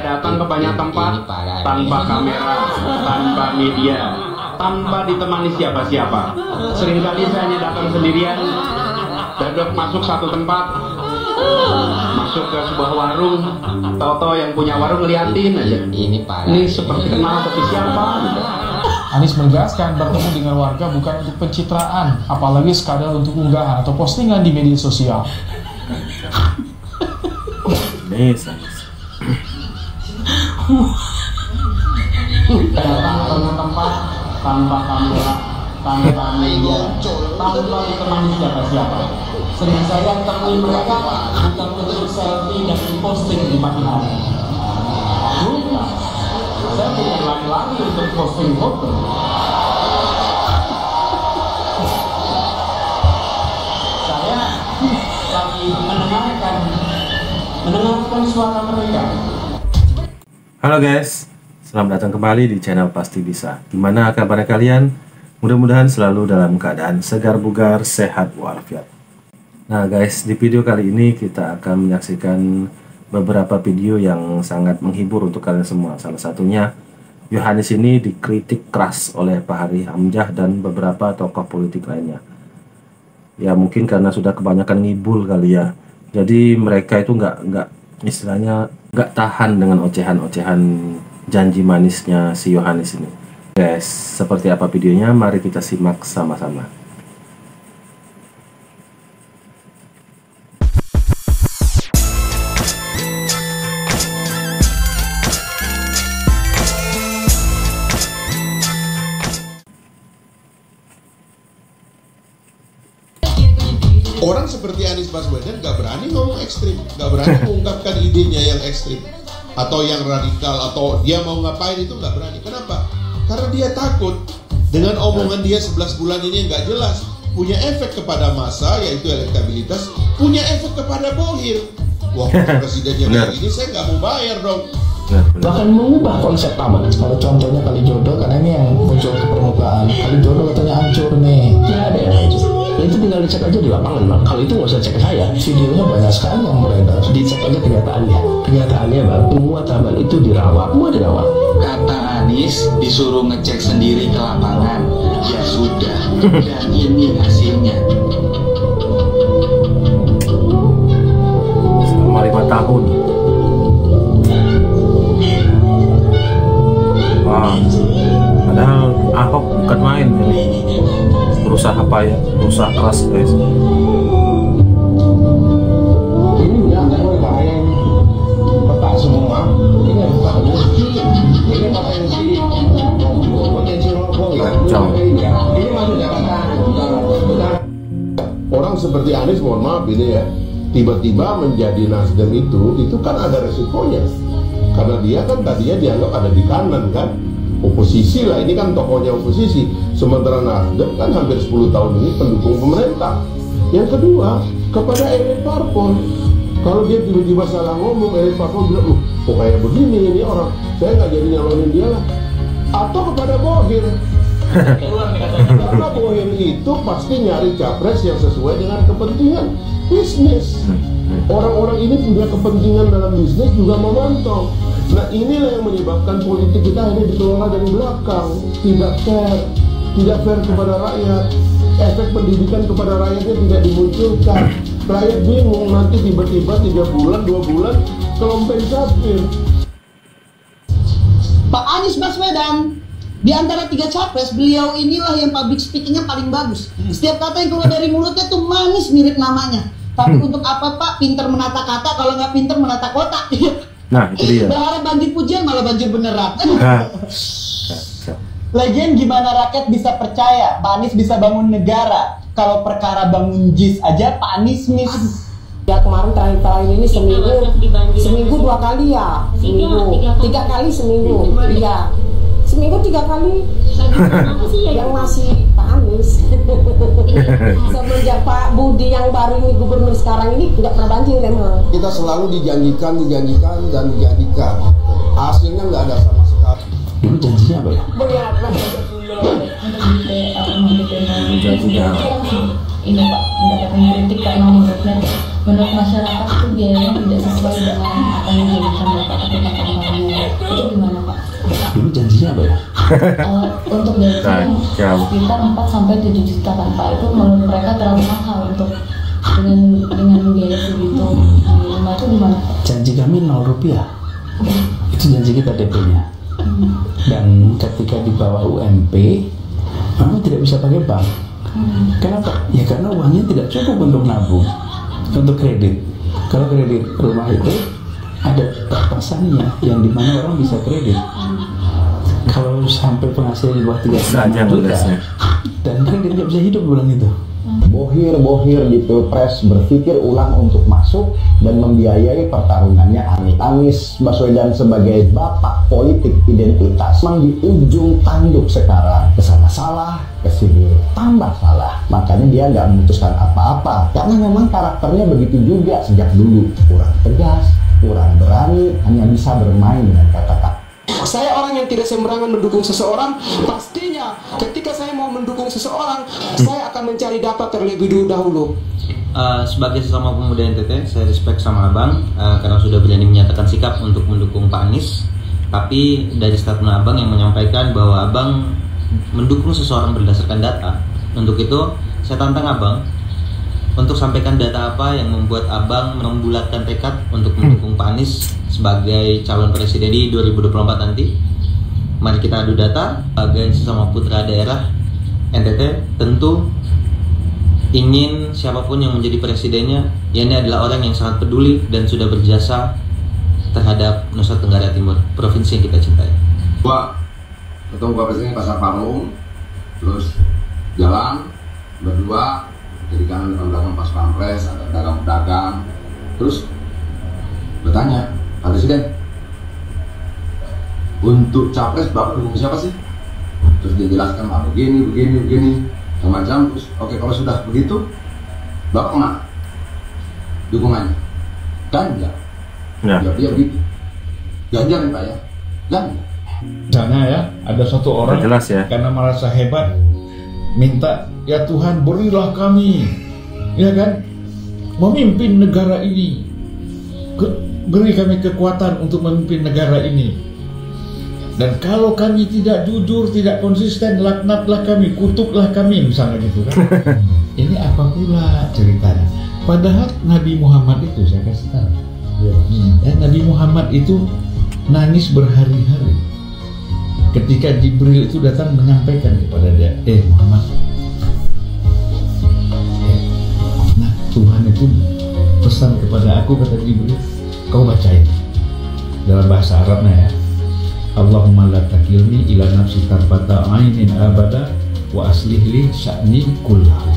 datang ke banyak tempat tanpa kamera, tanpa media, tanpa ditemani siapa-siapa. Seringkali saya hanya datang sendirian, dadok masuk satu tempat, masuk ke sebuah warung, tahu-tahu yang punya warung ngeliatin aja. Ini seperti kenal tapi siapa? Gitu. Anies menegaskan bertemu dengan warga bukan untuk pencitraan, apalagi sekadar untuk unggahan atau postingan di media sosial. Datang ke tempat tanpa kamera, tanpa media, tanpa ditemani siapa-siapa. Sering saya temui mereka bukan untuk selfie dan posting di pagi hari. Bukan, saya bukan lari-lari untuk posting foto. Saya lagi mendengarkan suara mereka. Halo guys, selamat datang kembali di channel Pasti Bisa. Gimana kabar kalian? Mudah-mudahan selalu dalam keadaan segar bugar, sehat walafiat. Nah guys, di video kali ini kita akan menyaksikan beberapa video yang sangat menghibur untuk kalian semua. Salah satunya, Yohanes ini dikritik keras oleh Fahri Hamzah dan beberapa tokoh politik lainnya. Ya mungkin karena sudah kebanyakan ngibul kali ya. Jadi mereka itu istilahnya nggak tahan dengan ocehan-ocehan janji manisnya si Yohanes ini. Guys, seperti apa videonya? Mari kita simak sama-sama. Orang seperti Anies Baswedan gak berani ngomong ekstrim, gak berani mengungkapkan idenya yang ekstrim atau yang radikal, atau dia mau ngapain itu gak berani. Kenapa? Karena dia takut dengan omongan dia 11 bulan ini yang gak jelas, punya efek kepada massa, yaitu elektabilitas, punya efek kepada Bohir. Wah, presidennya kayak gini, saya gak mau bayar dong. Bahkan mengubah konsep taman. Kalau contohnya Kalijodo, karena ini yang muncul ke permukaan. Kalijodo katanya hancur nih. Nggak ada yang hancur. Itu tinggal dicek aja di lapangan, Bang. Kalau itu nggak usah cek ke saya. Videonya banyak sekali yang beredar. Dicek aja kenyataannya. Kenyataannya, Bang, semua taman itu dirawat. Semua dirawat. Kata Anies disuruh ngecek sendiri ke lapangan. Ya sudah. Dan ini hasilnya. Selama 5 tahun. Wah, padahal Ahok bukan main ini. Berusaha apa ya? Berusaha keras guys. Ini yang peta semua. Ini potensi rokok. Ini masuk Jakarta. Orang seperti Anies, mohon maaf ini ya, tiba-tiba menjadi Nasdem itu kan ada resikonya. Karena dia kan tadinya dianggap ada di kanan kan, oposisi lah, ini kan tokohnya oposisi. Sementara Nasdem kan hampir 10 tahun ini pendukung pemerintah. Yang kedua, kepada elit parpol. Kalau dia tiba-tiba salah ngomong, elit parpol bilang, kok kayak begini ini orang, saya nggak jadi nyalonin dia lah. Atau kepada Bohir. Karena Bohir itu pasti nyari capres yang sesuai dengan kepentingan bisnis. Orang-orang ini punya kepentingan dalam bisnis juga memantau. Nah inilah yang menyebabkan politik kita ini dikelola dari belakang, tidak fair kepada rakyat. Efek pendidikan kepada rakyatnya tidak dimunculkan. Rakyat bingung, nanti tiba-tiba 3 bulan, 2 bulan kelompen sapir. Pak Anies Baswedan, di antara 3 capres, beliau inilah yang public speakingnya paling bagus. Setiap kata yang keluar dari mulutnya tuh manis, mirip namanya. Tapi untuk apa Pak pinter menata kata kalau nggak pinter menata kotak? Nah itu dia. Berharap banjir pujian malah banjir beneran. Lagian gimana rakyat bisa percaya Pak Anies bisa bangun negara kalau perkara bangun JIS aja Pak Anies miss. Ya kemarin terakhir ini seminggu 2 kali ya, seminggu 3 kali seminggu, iya seminggu 3 kali yang masih Pak Anies. Semenjak Pak Budi yang baru ini gubernur sekarang ini nggak pernah banjir memang. Kita selalu dijanjikan dan dijanjikan, hasilnya nggak ada sama sekali. Dulu janjinya apa ya? Janjinya ini Pak, mendapatkan kritik karena menurut masyarakat itu biayanya tidak sesuai dengan apa yang diinginkan Bapak ketika kampanye. Untuk gaji sekitar 4 sampai 7 juta kan Pak, itu menurut mereka terlalu mahal untuk dengan biaya segitu di rumah itu gimana Pak? Janji kami 0 rupiah. Itu janji kita DP-nya. Dan ketika di bawah UMP, kami tidak bisa pakai bank. Kenapa? Ya karena uangnya tidak cukup untuk nabung, untuk kredit. Kalau kredit rumah itu ada batasannya yang dimana orang bisa kredit. Kalau sampai penghasilan di bawah 3 juta dan kredit nggak bisa hidup bulan itu. Bohir-bohir di Pilpres berpikir ulang untuk masuk dan membiayai pertarungannya Anies Baswedan sebagai bapak politik identitas. Memang di ujung tanduk sekarang, kesana salah, kesini tambah salah. Makanya dia nggak memutuskan apa-apa karena memang karakternya begitu juga sejak dulu, kurang tegas, kurang berani, hanya bisa bermain dengan kata-kata. Saya orang yang tidak sembarangan mendukung seseorang. Pastinya ketika saya mau mendukung seseorang, saya akan mencari data terlebih dahulu. Sebagai sesama pemuda NTT, saya respect sama Abang karena sudah berani menyatakan sikap untuk mendukung Pak Anies. Tapi dari statement Abang yang menyampaikan bahwa Abang mendukung seseorang berdasarkan data, untuk itu saya tantang Abang untuk sampaikan data apa yang membuat Abang membulatkan tekad untuk mendukung Pak Anies sebagai calon presiden di 2024 nanti. Mari kita adu data. Sebagai sesama putra daerah NTT, tentu ingin siapapun yang menjadi presidennya, ya ini adalah orang yang sangat peduli dan sudah berjasa terhadap Nusa Tenggara Timur, provinsi yang kita cintai. Ketemu Pak Presiden pasar Parung, terus jalan berdua, jadi kanan depan belakang pas pampres, ada dagang-dagang, terus bertanya, Pak Presiden, untuk capres Bapak dukung siapa sih? Terus dia jelaskan, begini, macam. Terus oke, kalau sudah begitu, Bapak mana dukungannya? Ganjar. Ya. Dia begitu. Ganjar nih Pak ya, Ganjar. Misalnya ya, ada satu orang jelas ya, karena merasa hebat minta, ya Tuhan berilah kami, ya kan, memimpin negara ini, beri kami kekuatan untuk memimpin negara ini, dan kalau kami tidak jujur, tidak konsisten, laknatlah kami, kutuklah kami, misalnya gitu kan. Ini apa pula ceritanya? Padahal Nabi Muhammad itu, saya kasih tahu ya, Nabi Muhammad itu nangis berhari-hari ketika Jibril itu datang menyampaikan kepada dia, Muhammad, nah Tuhan itu pesan kepada aku, kata Jibril, kau bacain dalam bahasa Arabnya ya, Allahumma la takilni ila nafsi tarfata ainin abada wa aslih li sya'ni kullahu.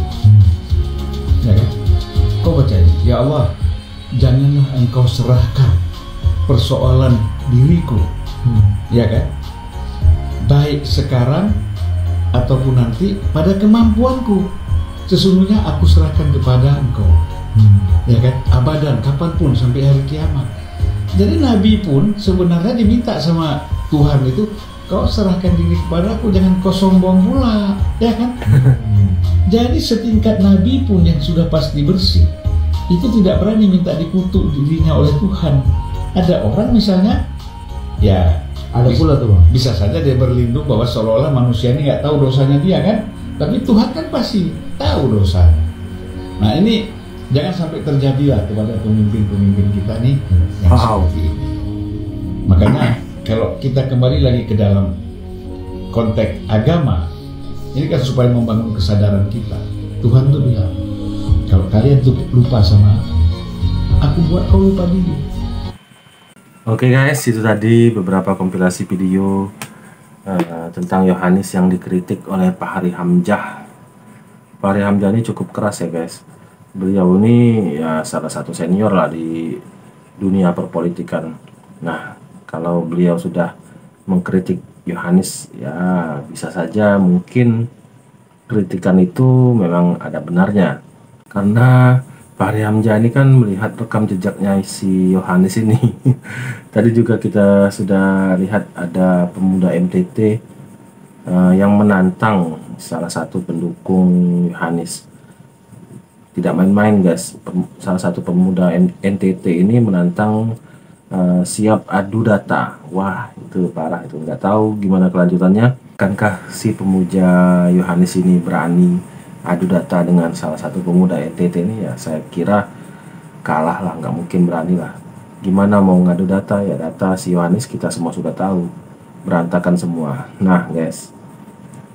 Ya kan? Kau bacain, ya Allah, janganlah engkau serahkan persoalan diriku, ya kan, baik sekarang ataupun nanti pada kemampuanku, sesungguhnya aku serahkan kepada engkau, ya kan, abadan, kapanpun sampai hari kiamat. Jadi Nabi pun sebenarnya diminta sama Tuhan itu, kau serahkan diri kepada aku, jangan kau sombong pula, ya kan. Jadi setingkat Nabi pun yang sudah pasti bersih itu tidak berani minta dikutuk dirinya oleh Tuhan. Ada orang misalnya, ya ada pula tuh Bang, bisa saja dia berlindung bahwa seolah-olah manusia ini nggak tahu dosanya dia kan, tapi Tuhan kan pasti tahu dosanya. Nah ini jangan sampai terjadi lah kepada pemimpin-pemimpin kita nih yang seperti ini. Makanya kalau kita kembali lagi ke dalam konteks agama, ini kan supaya membangun kesadaran kita. Tuhan tuh bilang, kalau kalian tuh lupa sama aku, buat kau lupa diri. Oke guys, itu tadi beberapa kompilasi video tentang Yohanes yang dikritik oleh Pak Hari Hamzah. Pak Hari Hamzah ini cukup keras ya guys. Beliau ini ya salah satu senior lah di dunia perpolitikan. Nah, kalau beliau sudah mengkritik Yohanes, ya bisa saja mungkin kritikan itu memang ada benarnya. Karena Pak Hari Hamzah ini kan melihat rekam jejaknya si Yohanes ini. Tadi juga kita sudah lihat ada pemuda MTT yang menantang salah satu pendukung Yohanes. Tidak main-main guys, salah satu pemuda NTT ini menantang siap adu data. Wah, itu parah, itu nggak tahu gimana kelanjutannya. Akankah si pemuja Yohanes ini berani adu data dengan salah satu pemuda NTT ini? Ya saya kira kalah lah, nggak mungkin berani lah. Gimana mau ngadu data? Ya data si Yohanes kita semua sudah tahu, berantakan semua. Nah guys,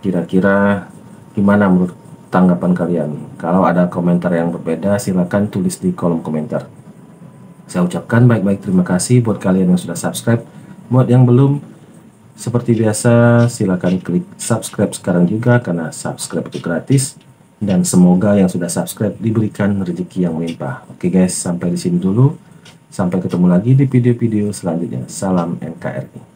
kira-kira gimana menurut tanggapan kalian? Kalau ada komentar yang berbeda silahkan tulis di kolom komentar. Saya ucapkan baik-baik terima kasih buat kalian yang sudah subscribe. Buat yang belum, seperti biasa silahkan klik subscribe sekarang juga, karena subscribe itu gratis. Dan semoga yang sudah subscribe diberikan rezeki yang melimpah. Oke guys, sampai di sini dulu. Sampai ketemu lagi di video-video selanjutnya. Salam NKRI.